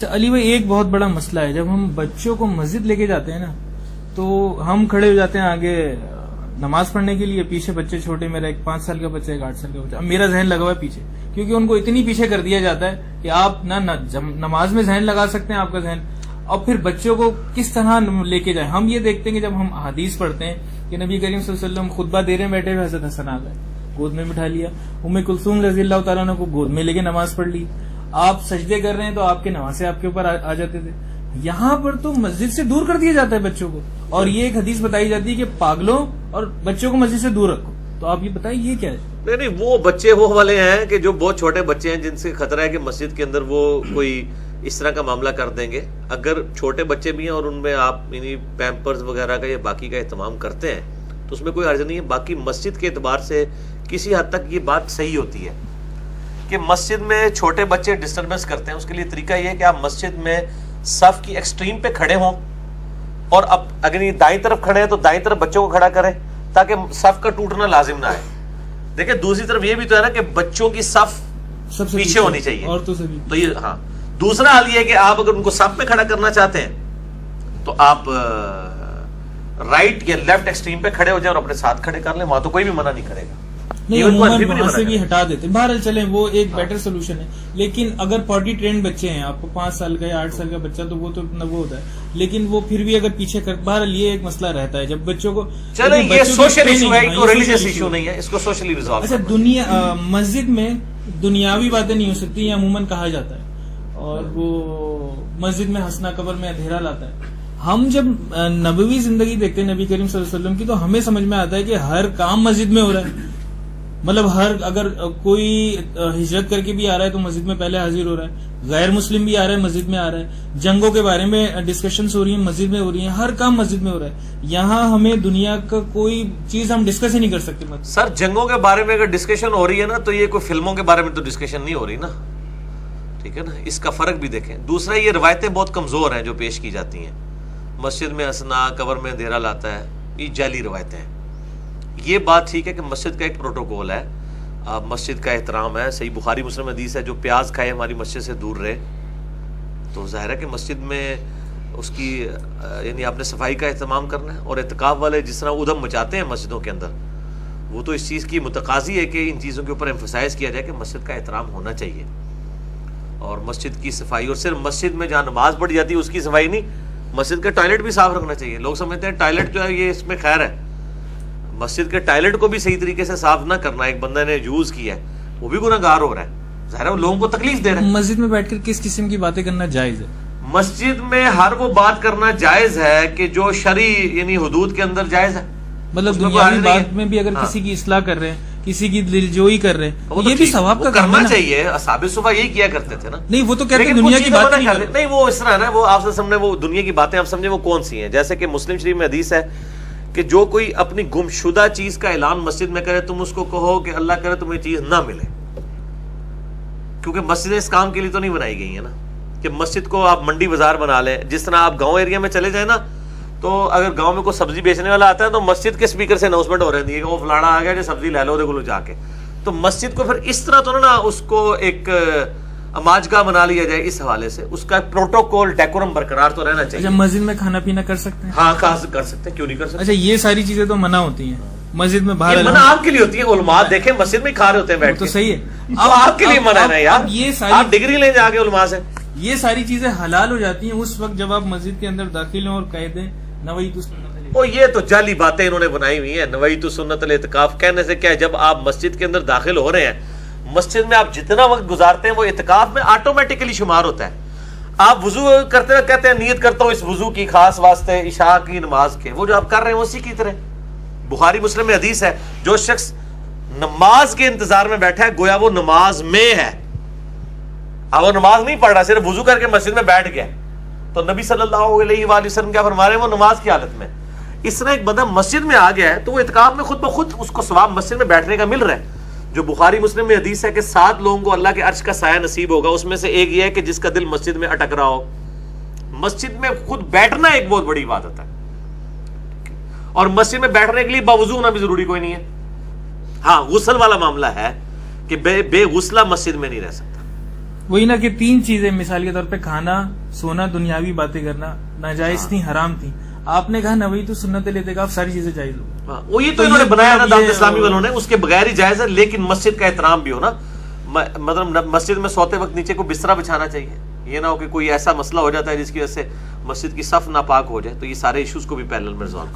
علی بھائی ایک بہت بڑا مسئلہ ہے، جب ہم بچوں کو مسجد لے کے جاتے ہیں نا تو ہم کھڑے ہو جاتے ہیں آگے نماز پڑھنے کے لیے، پیچھے بچے چھوٹے، میرا ایک 5 سال کا بچہ، ایک 8 سال کا بچہ، اب میرا ذہن لگا ہوا ہے پیچھے، کیونکہ ان کو اتنی پیچھے کر دیا جاتا ہے کہ آپ نہ نماز میں ذہن لگا سکتے ہیں آپ کا ذہن، اور پھر بچوں کو کس طرح لے کے جائیں۔ ہم یہ دیکھتے ہیں کہ جب ہم حدیث پڑھتے ہیں کہ نبی کریم صلی اللہ علیہ وسلم خطبہ دے رہے ہیں، بیٹھے ہوئے حضرت حسن آ گئے، گود میں بٹھا لیا، ام کلثوم رضی اللہ تعالیٰ عنہ کو گود میں لے کے نماز پڑھ لی، آپ سجدے کر رہے ہیں تو آپ کے نمازیں آپ کے اوپر آ جاتے تھے۔ یہاں پر تو مسجد سے دور کر دیا جاتا ہے بچوں کو، اور یہ ایک حدیث بتائی جاتی ہے کہ پاگلوں اور بچوں کو مسجد سے دور رکھو۔ تو آپ یہ بتائیں یہ کیا ہے؟ نہیں وہ بچے وہ والے ہیں کہ جو بہت چھوٹے بچے ہیں، جن سے خطرہ ہے کہ مسجد کے اندر وہ کوئی اس طرح کا معاملہ کر دیں گے۔ اگر چھوٹے بچے بھی ہیں اور ان میں آپ یعنی پیمپرز وغیرہ کا یا باقی کا اہتمام کرتے ہیں تو اس میں کوئی حرج نہیں ہے۔ باقی مسجد کے اعتبار سے کسی حد تک یہ بات صحیح ہوتی ہے کہ مسجد میں چھوٹے بچے ڈسٹربنس کرتے ہیں۔ اس کے لیے طریقہ یہ ہے کہ آپ مسجد میں صف کی ایکسٹریم پہ کھڑے ہوں، اور اب اگر یہ دائیں طرف کھڑے ہیں تو دائیں طرف بچوں کو کھڑا کریں تاکہ صف کا ٹوٹنا لازم نہ آئے۔ دیکھیں دوسری طرف یہ بھی تو ہے نا کہ بچوں کی صف پیچھے ہونی چاہیے، تو یہ ہاں۔ دوسرا حال یہ ہے کہ آپ اگر ان کو صف میں کھڑا کرنا چاہتے ہیں تو آپ رائٹ یا لیفٹ ایکسٹریم پہ کھڑے ہو جائیں اور اپنے ساتھ کھڑے کر لیں، وہاں تو کوئی بھی منع نہیں کرے گا، نہیں عموماً وہاں سے بھی ہٹا دیتے ہیں۔ بہرحال چلیں وہ ایک بیٹر سولوشن ہے، لیکن اگر پارٹی ٹرینڈ بچے ہیں، آپ کو 5 سال کا یا 8 سال کا بچہ تو وہ تو نہ وہ ہوتا ہے، لیکن وہ پھر بھی اگر پیچھے کر، بہرحال یہ ایک مسئلہ رہتا ہے جب بچوں کو، چلیں یہ سوشل ایشو ہے، کوئی ریلیجس ایشو نہیں ہے، اس کو سوشلی ریزالو۔ اچھا دنیا مسجد میں دنیاوی باتیں نہیں ہو سکتی، یہ عموماً کہا جاتا ہے، اور وہ مسجد میں ہنسنا قبر میں اندھیرا لاتا ہے۔ ہم جب نبوی زندگی دیکھتے ہیں نبی کریم صلی اللہ علیہ وسلم کی تو ہمیں سمجھ میں آتا ہے کہ ہر کام مسجد میں ہو رہا ہے، مطلب اگر کوئی ہجرت کر کے بھی آ رہا ہے تو مسجد میں پہلے حاضر ہو رہا ہے، غیر مسلم بھی آ رہا ہے مسجد میں آ رہا ہے، جنگوں کے بارے میں ڈسکشنز ہو رہی ہیں مسجد میں ہو رہی ہیں، ہر کام مسجد میں ہو رہا ہے۔ یہاں ہمیں دنیا کا کوئی چیز ہم ڈسکس ہی نہیں کر سکتے۔ سر جنگوں کے بارے میں اگر ڈسکشن ہو رہی ہے نا تو یہ کوئی فلموں کے بارے میں تو ڈسکشن نہیں ہو رہی نا، ٹھیک ہے نا، اس کا فرق بھی دیکھیں۔ دوسرا یہ روایتیں بہت کمزور ہیں جو پیش کی جاتی ہیں، مسجد میں ہنسنا قبر میں اندھیرا لاتا ہے، یہ جعلی روایتیں ہیں۔ یہ بات ٹھیک ہے کہ مسجد کا ایک پروٹوکول ہے، مسجد کا احترام ہے، صحیح بخاری مسلم حدیث ہے جو پیاز کھائے ہماری مسجد سے دور رہے، تو ظاہر ہے کہ مسجد میں اس کی یعنی آپ نے صفائی کا اہتمام کرنا ہے۔ اور اعتکاف والے جس طرح ادھم مچاتے ہیں مسجدوں کے اندر، وہ تو اس چیز کی متقاضی ہے کہ ان چیزوں کے اوپر ایمفسائز کیا جائے کہ مسجد کا احترام ہونا چاہیے، اور مسجد کی صفائی، اور صرف مسجد میں جہاں نماز پڑھی جاتی ہے اس کی صفائی نہیں، مسجد کا ٹوائلٹ بھی صاف رکھنا چاہیے۔ لوگ سمجھتے ہیں ٹوائلٹ جو ہے یہ اس میں خیر ہے، مسجد کے ٹوائلٹ کو بھی صحیح طریقے سے صاف نہ کرنا، ایک بندہ نے یوز کیا ہے وہ بھی گناہ گار ہو رہا ہے، ظاہر ہے وہ لوگوں کو تکلیف دے رہا ہے۔ مسجد میں بیٹھ کر کس قسم کی باتیں کرنا جائز ہے؟ مسجد میں ہر وہ بات کرنا جائز ہے کہ جو شرعی یعنی حدود کے اندر جائز ہے، مطلب دنیاوی بات میں بھی اگر کسی کی اصلاح کر رہے ہیں، کسی کی دلجوئی کر رہے ہیں، یہ بھی ثواب کا کام کرنا چاہیے۔ اصحاب صفحہ یہی کیا کرتے تھے نا۔ نہیں وہ تو کہتے ہیں دنیا کی بات نہیں، وہ اس طرح نا، وہ آپ سے سامنے وہ دنیا کی باتیں آپ سمجھیں وہ کون سی ہیں، جیسے کہ مسلم شریف میں حدیث ہے کہ جو کوئی اپنی گمشدہ چیز کا اعلان مسجد میں کرے تم اس کو کہو کہ اللہ کرے تمہیں چیز نہ ملے، کیونکہ مسجدیں اس کام کے لیے تو نہیں بنائی گئی ہیں نا کہ مسجد کو آپ منڈی بازار بنا لیں۔ جس طرح آپ گاؤں ایریا میں چلے جائیں نا، تو اگر گاؤں میں کوئی سبزی بیچنے والا آتا ہے تو مسجد کے اسپیکر سے اناؤنسمنٹ ہو رہی ہے کہ وہ فلانا آ گیا جو سبزی لے لو دیکھ لو جا کے، تو مسجد کو پھر اس طرح تو نا اس کو ایک اماجگاہ بنا لیا جائے، اس حوالے سے اس کا پروٹوکول ڈیکورم برقرار تو رہنا چاہیے۔ اچھا مسجد میں کھانا پینا کر ستے ہیں؟ ہاں کر سکتے ہیں، کیوں نہیں کر سکتے؟ اچھا یہ ساری چیزیں تو منع ہوتی ہیں مسجد میں، باہر منع آپ کے لیے ہوتی ہے، علماء دیکھیں مسجد میں کھا رہے ہوتے ہیں بیٹھ کے، تو صحیح ہے، اب آپ کے لیے منع ہے نا یار، یہ آپ ڈگری لیں جا کے علماء سے۔ یہ ساری چیزیں حلال ہو جاتی ہیں اس وقت جب آپ مسجد کے اندر داخل ہوں اور کہہ دیں نویت السنت۔ وہ یہ تو جعلی باتیں انہوں نے بنائی ہوئی ہیں، نویت سنت الاعتکاف کہنے سے کیا ہے، جب آپ مسجد کے اندر داخل ہو رہے ہیں، مسجد میں آپ جتنا وقت گزارتے ہیں وہ اعتکاف میں آٹومیٹکلی شمار ہوتا ہے۔ آپ وضو کرتے ہوئے کہتے ہیں نیت کرتا ہوں اس وضو کی خاص واسطے عشاء کی نماز کے، وہ جو آپ کر رہے ہیں اسی کی طرح۔ بخاری مسلم میں حدیث ہے جو شخص نماز کے انتظار میں بیٹھا ہے گویا وہ نماز میں ہے، اب وہ نماز نہیں پڑھ رہا، صرف وضو کر کے مسجد میں بیٹھ گیا، تو نبی صلی اللہ علیہ وآلہ وسلم کیا فرما رہے ہیں، وہ نماز کی حالت میں۔ اس طرح ایک بندہ مسجد میں آ گیا ہے تو وہ اعتکاف میں خود بخود اس کو ثواب مسجد میں بیٹھنے کا مل رہا ہے۔ جو بخاری مسلم میں حدیث ہے کہ 7 لوگوں کو اللہ کے عرش کا سایہ نصیب ہوگا، اس میں سے ایک یہ ہے کہ جس کا دل مسجد میں اٹک رہا ہو۔ مسجد میں خود بیٹھنا ایک بہت بڑی عبادت ہے، اور مسجد میں بیٹھنے کے لیے باوضو ہونا بھی ضروری کوئی نہیں ہے۔ ہاں غسل والا معاملہ ہے کہ بے غسلہ مسجد میں نہیں رہ سکتا، وہی نا کہ 3 چیزیں مثال کے طور پہ کھانا سونا دنیاوی باتیں کرنا ناجائز تھی حرام تھی. آپ نے کہا نوی تو سنت لیتے آپ ساری چیزیں جائز ہو. وہ یہ تو انہوں نے بنایا نا دعوت اسلامی والوں نے, اس کے بغیر ہی جائز ہے, لیکن مسجد کا احترام بھی ہو نا. مطلب مسجد میں سوتے وقت نیچے کو بسترا بچھانا چاہیے, یہ نہ ہو کہ کوئی ایسا مسئلہ ہو جاتا ہے جس کی وجہ سے مسجد کی صف ناپاک ہو جائے. تو یہ سارے ایشوز کو بھی پیرلل میں ریزالو